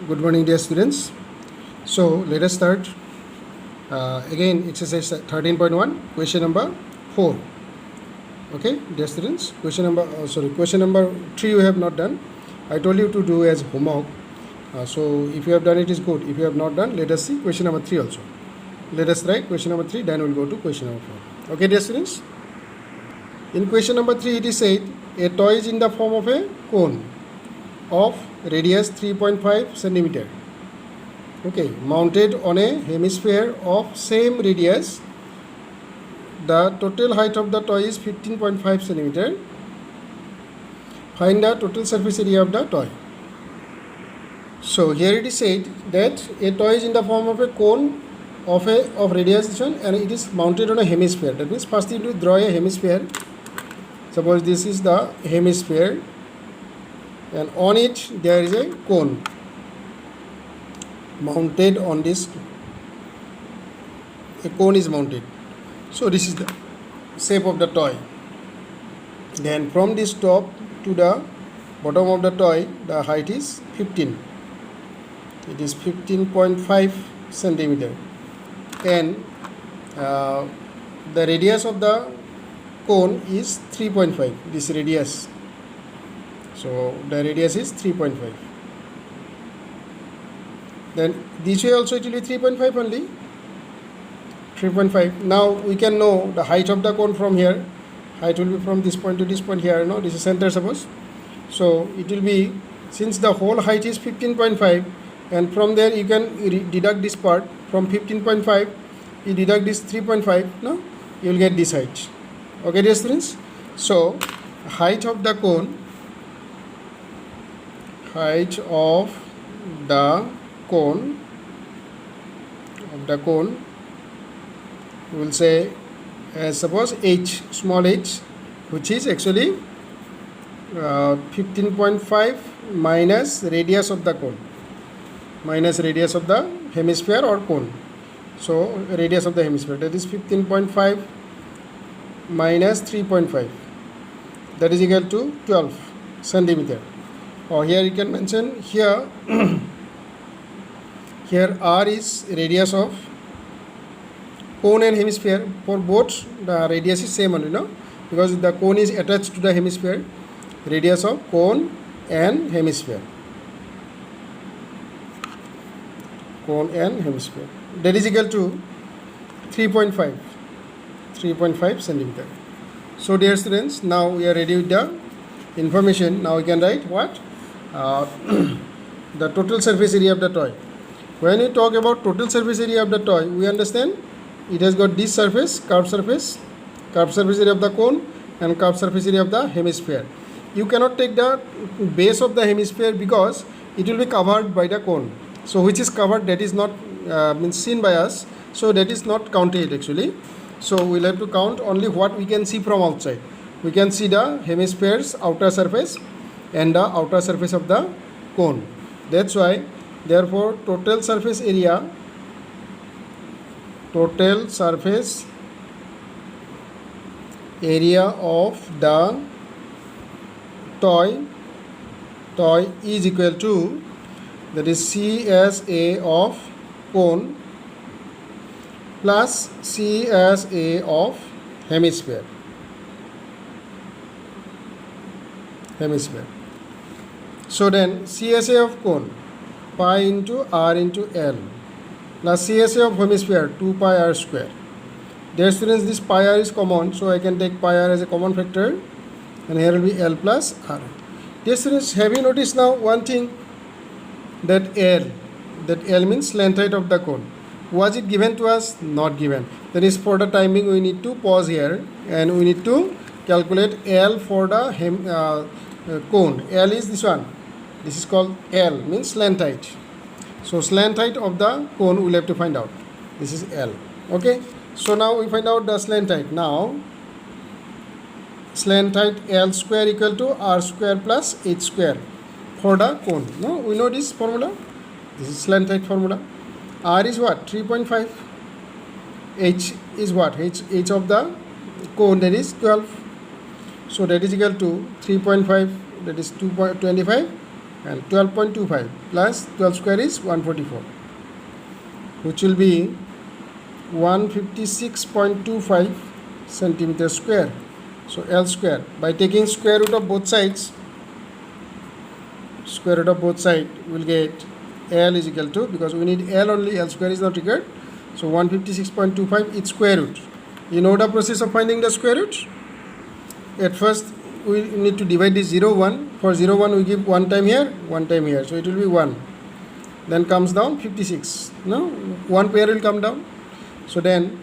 Good morning, dear students. So let us start. Again, exercise 13.1, question number 4. Okay, dear students. Question number 3 you have not done. I told you to do as homework. So if you have done it is good. If you have not done, let us see question number 3 also. Let us write question number 3. Then we will go to question number 4. Okay, dear students. In question number 3, it is said a toy is in the form of a cone of radius 3.5 centimeter. Okay, mounted on a hemisphere of same radius. The total height of the toy is 15.5 centimeter. Find the total surface area of the toy. So here it is said that a toy is in the form of a cone of radius this one, and it is mounted on a hemisphere. That means first you need to draw a hemisphere. Suppose this is the hemisphere, and on it there is a cone mounted on this. A cone is mounted. So this is the shape of the toy. Then from this top to the bottom of the toy, the height is 15. It is 15.5 centimeter, and the radius of the cone is 3.5. This radius. So the radius is 3.5. Then this way also it will be 3.5 only. 3.5. Now we can know the height of the cone from here. Height will be from this point to this point here. No, this is center suppose. So it will be, since the whole height is 15.5, and from there you can deduct this part from 15.5. You deduct this 3.5. No, you will get this height. Okay, dear students. So height of the cone. Height of the cone we will say suppose h, small h, which is actually 15.5 minus radius of the cone, minus radius of the hemisphere or cone. So radius of the hemisphere, that is 15.5 minus 3.5, that is equal to 12 centimeter. Or here you can mention here here r is radius of cone and hemisphere. For both the radius is same only, no, because the cone is attached to the hemisphere. Radius of cone and hemisphere, cone and hemisphere, that is equal to 3.5 centimeter. So dear students, now we are ready with the information. Now we can write what? The total surface area of the toy. When we talk about total surface area of the toy, we understand it has got this surface, curved surface area of the cone, and curved surface area of the hemisphere. You cannot take the base of the hemisphere because it will be covered by the cone. So which is covered, that is not seen by us, so that is not counted actually. So we'll have to count only what we can see from outside. We can see the hemisphere's outer surface and the outer surface of the cone. That's why, therefore, total surface area of the toy is equal to, that is CSA of cone plus CSA of hemisphere. So then CSA of cone, pi into r into l, plus CSA of hemisphere, 2 pi r square. Dear students, this pi r is common, so I can take pi r as a common factor, and here will be l plus r. Dear students, have you noticed now one thing, that L means length height of the cone. Was it given to us? Not given. That is, for the timing we need to pause here and we need to calculate L for the cone. L is this one. This is called L, means slant height. So slant height of the cone we'll have to find out. This is L. Okay. So now we find out the slant height. Now slant height L square equal to r square plus h square for the cone. No, we know this formula. This is slant height formula. R is what? 3.5. H is what? H of the cone, that is 12. So that is equal to 3.5, that is 2.25 and 12.25 plus 12 square is 144, which will be 156.25 centimeter square. So L square, by taking square root of both sides, square root of both sides, we'll get L is equal to, because we need L only, L square is not required. So 156.25 is square root. You know the process of finding the square root? At first we need to divide this 0 1. For 0 1 we give 1 time here, 1 time here, so it will be 1. Then comes down 56. No, 1 pair will come down. So then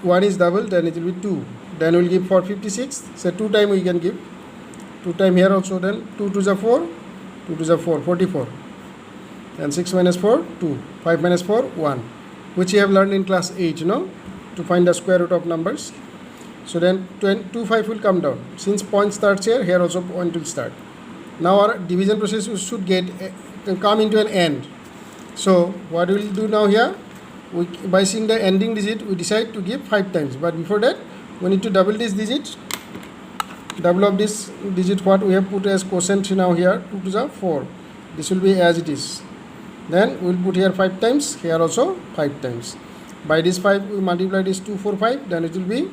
1 is double, then it will be 2. Then we will give for 56. So 2 time we can give. 2 time here also, then 2 to the 4, 2 to the 4, 44. And 6 minus 4, 2. 5 minus 4, 1. Which you have learned in class 8, to find the square root of numbers. So then 25 will come down. Since point starts here, here also point will start. Now our division process should come into an end. So what we will do now here, by seeing the ending digit, we decide to give 5 times. But before that, we need to double this digit. Double of this digit, what we have put as quotient now here, 2 to the 4. This will be as it is. Then we will put here 5 times, here also 5 times. By this 5 we multiply this 2 4 5, then it will be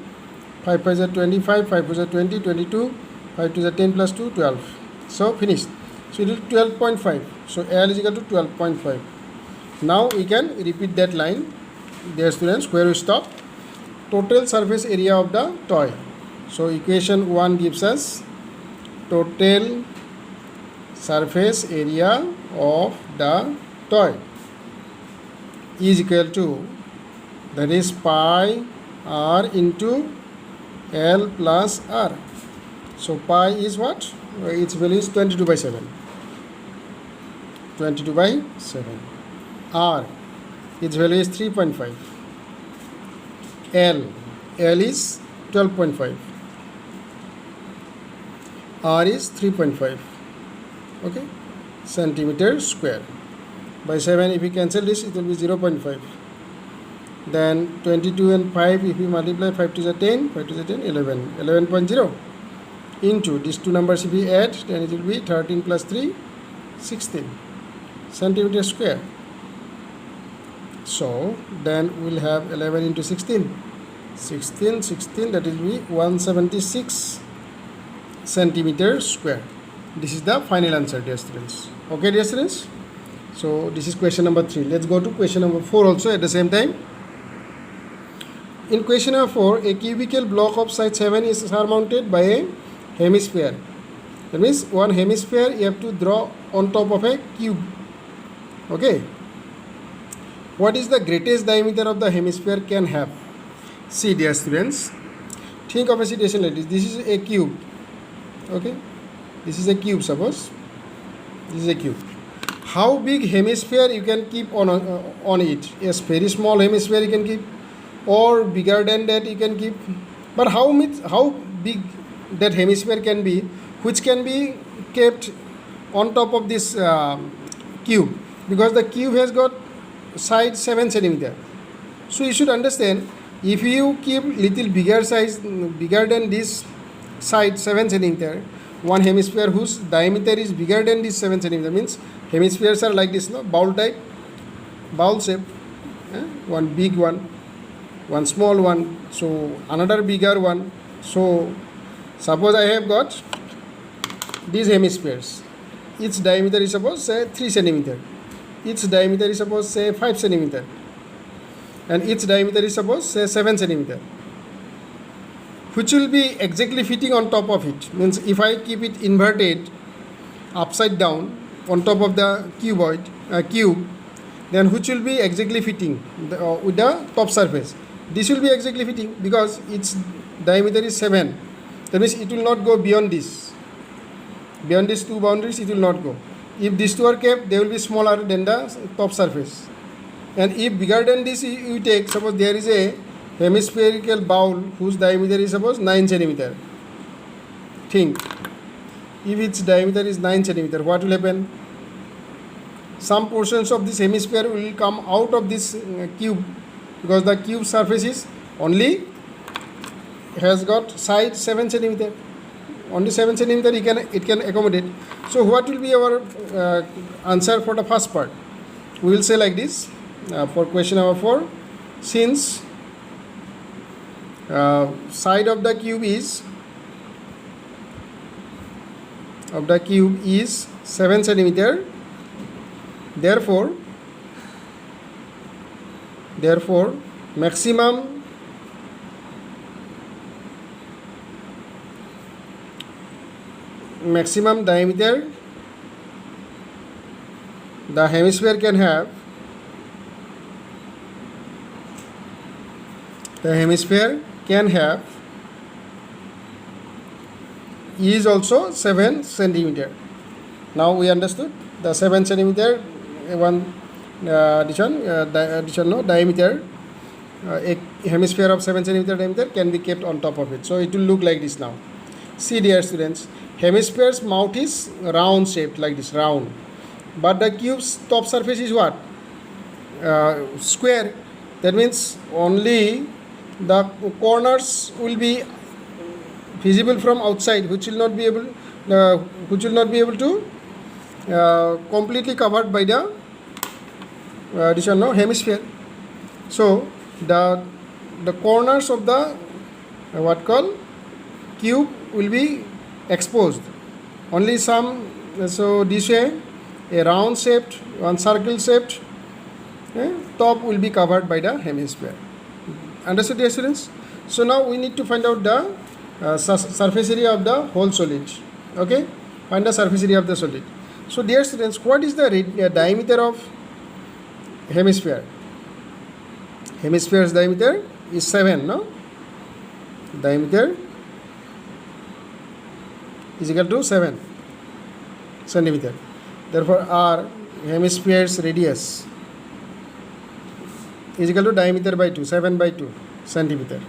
5 5 is 25, 5 is 20, 22, 5 to the 10 plus 2, 12. So finished. So it is 12.5. So L is equal to 12.5. Now we can repeat that line. Dear students, where we stop. Total surface area of the toy. So equation 1 gives us total surface area of the toy is equal to, that is pi r into L plus r. So pi is what? Its value is 22 by 7. 22 by 7. R, its value is 3.5. L is 12.5. R is 3.5. Okay, centimeter square. By 7, if we cancel this, it will be 0.5. Then 22 and 5, if we multiply, 5 to the 10, 5 to the 10, 11, 11.0 into these two numbers, if we add, then it will be 13 plus 3, 16 centimeter square. So then we'll have 11 into 16, 16, that will be 176 centimeter square. This is the final answer, dear students. Okay, dear students. So this is question number 3. Let's go to question number 4 also at the same time. In question number 4, a cubical block of size 7 is surmounted by a hemisphere. That means one hemisphere you have to draw on top of a cube. Okay. What is the greatest diameter of the hemisphere can have? See, dear students, think of a situation like this. This is a cube. Okay. This is a cube, suppose. This is a cube. How big hemisphere you can keep on it? Yes, very small hemisphere you can keep, or bigger than that you can keep. But how big that hemisphere can be, which can be kept on top of this cube? Because the cube has got side 7 centimeter. So you should understand, if you keep little bigger size, bigger than this side 7 centimeter, one hemisphere whose diameter is bigger than this 7 centimeter, means hemispheres are like this, no? Bowl type, bowl shape. One big one, one small one, so another bigger one. So suppose I have got these hemispheres. Its diameter is suppose say 3 centimeter. Its diameter is suppose say 5 centimeter. And its diameter is suppose say 7 centimeter. Which will be exactly fitting on top of it. Means if I keep it inverted upside down on top of the cube, then which will be exactly fitting with the top surface. This will be exactly fitting because its diameter is 7. That means it will not go beyond this. Beyond these two boundaries it will not go. If these two are kept, they will be smaller than the top surface. And if bigger than this you take, suppose there is a hemispherical bowl whose diameter is suppose 9 centimeter. Think, if its diameter is 9 centimeter, what will happen? Some portions of this hemisphere will come out of this cube, because the cube surface is only has got side 7 centimeter. only 7 centimeter it can accommodate. So what will be our answer for the first part? We will say like this for question number 4, since side of the cube is 7 centimeter, therefore maximum diameter the hemisphere can have, is also 7 centimeter. Now we understood the 7 centimeter diameter, a hemisphere of 7 centimeter diameter can be kept on top of it. So it will look like this now. See dear students, hemisphere's mouth is round shaped like this, round, but the cube's top surface is what? Square. That means only the corners will be visible from outside, which will not be able to completely covered by the hemisphere. So the corners of the cube will be exposed, only some. So this way, a round shaped, one circle shaped top will be covered by the hemisphere. Understood dear students? So now we need to find out the surface area of the whole solid. Okay, find the surface area of the solid. So dear students, what is the diameter of hemisphere? Hemisphere's diameter is 7, no? Diameter is equal to 7 centimeter. Therefore our hemisphere's radius is equal to diameter by 2, 7 by 2 centimeter.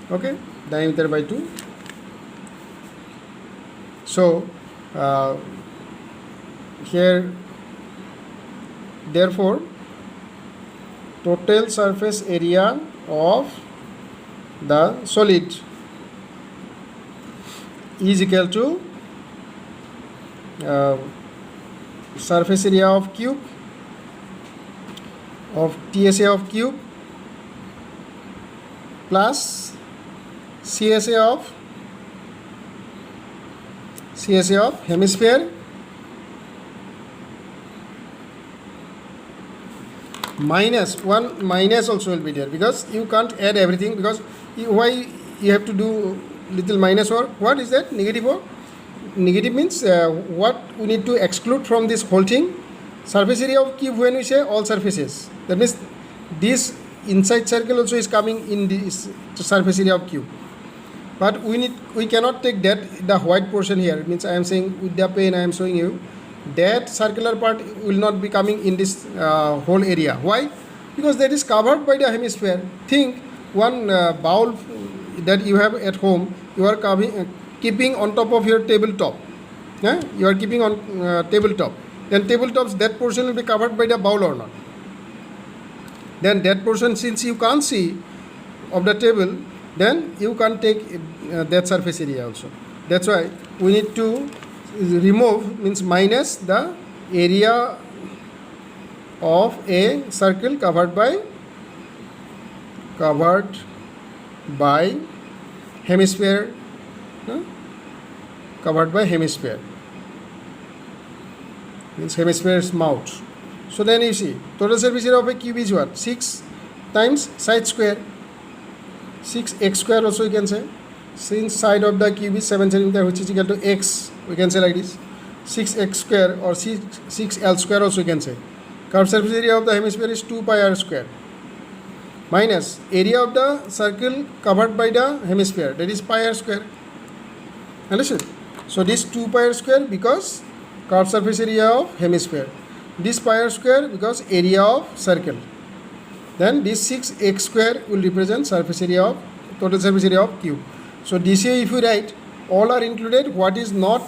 Okay, diameter by 2. So here, therefore total surface area of the solid is equal to surface area of cube of TSA of cube plus CSA of hemisphere minus also will be there, because you can't add everything, because why you have to do little minus, or what is that, negative, or negative means what we need to exclude from this whole thing. Surface area of cube, when we say all surfaces, that means this inside circle also is coming in this surface area of cube, but we cannot take that, the white portion here, means I am saying with the pen I am showing you that circular part will not be coming in this whole area. Why? Because that is covered by the hemisphere. Think one bowl that you have at home, you are keeping on top of your tabletop. You are keeping on tabletop. Then tabletops, that portion will be covered by the bowl or not? Then that portion, since you can't see of the table, then you can't take that surface area also. That's why we need to remove, means minus the area of a circle covered by hemisphere, covered by hemisphere, means hemisphere's mouth. So then you see total surface area of a cube is what? 6 times side square, 6x square also you can say. Since side of the cube is 7 centimeter, which is equal to x, we can say like this, 6x square, or 6l square also you can say. Curved surface area of the hemisphere is 2 pi r square minus area of the circle covered by the hemisphere, that is pi r square. Understood? So this 2 pi r square because curved surface area of hemisphere, this pi r square because area of circle, then this 6x square will represent surface area of total surface area of cube. So this here if you write, all are included, what is not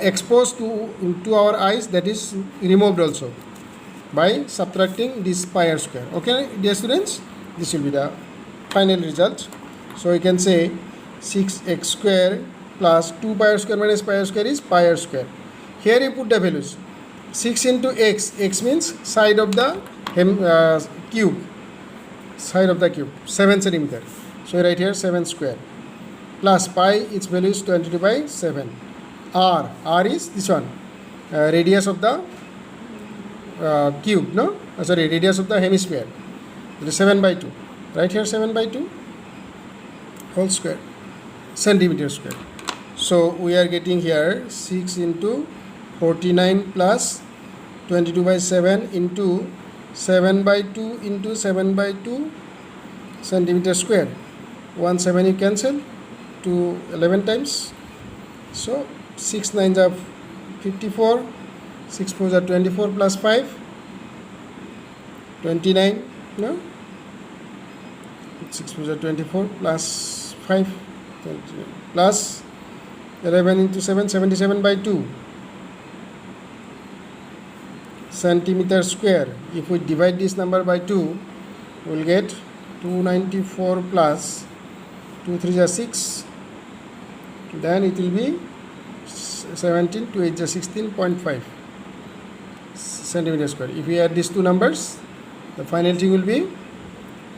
exposed to our eyes, that is removed also by subtracting this pi r square. Okay dear students, this will be the final result. So you can say 6x square plus 2 pi r square minus pi r square is pi r square. Here you put the values. 6 into x, x means side of the cube, side of the cube, 7 centimeter. So right here 7 square plus pi, its value is 22 by 7. R is this one, radius of the cube, no? Sorry, radius of the hemisphere. It is 7 by 2. Right here 7 by 2 whole square, centimeter square. So we are getting here 6 into 49 plus 22 by 7 into 7 by 2 into 7 by 2 centimeter square. 1 7 you cancel, 2 11 times. So 6 9s are 54, 6 4s are 24 plus 5, 29, no? 6 4s are 24 plus 5, 20, plus 11 into 7, 77 by 2 centimeter square. If we divide this number by 2, we will get 294 plus 2 3s are 6, then it will be 17, 2 8 is 16.5 centimeter square. If we add these two numbers, the final thing will be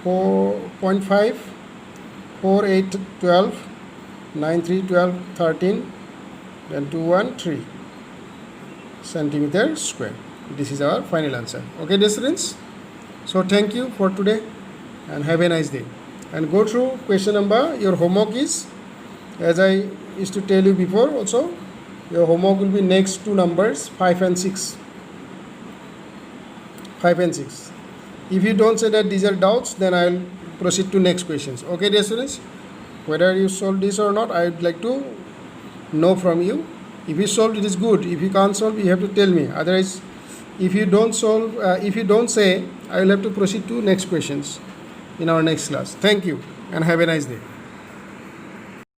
4.5, 4 8 12, 9 3 12 13, then 2 1 3 centimeter square. This is our final answer. Okay, dear students. So thank you for today and have a nice day. And go through question number. Your homework is, as I used to tell you before also, your homework will be next two numbers 5 and 6. 5 and 6. If you don't say that these are doubts, then I will proceed to next questions. Okay, dear students. Whether you solved this or not, I would like to know from you. If you solved, it is good. If you can't solve, you have to tell me. Otherwise, if you don't solve, if you don't say, I will have to proceed to next questions in our next class. Thank you and have a nice day.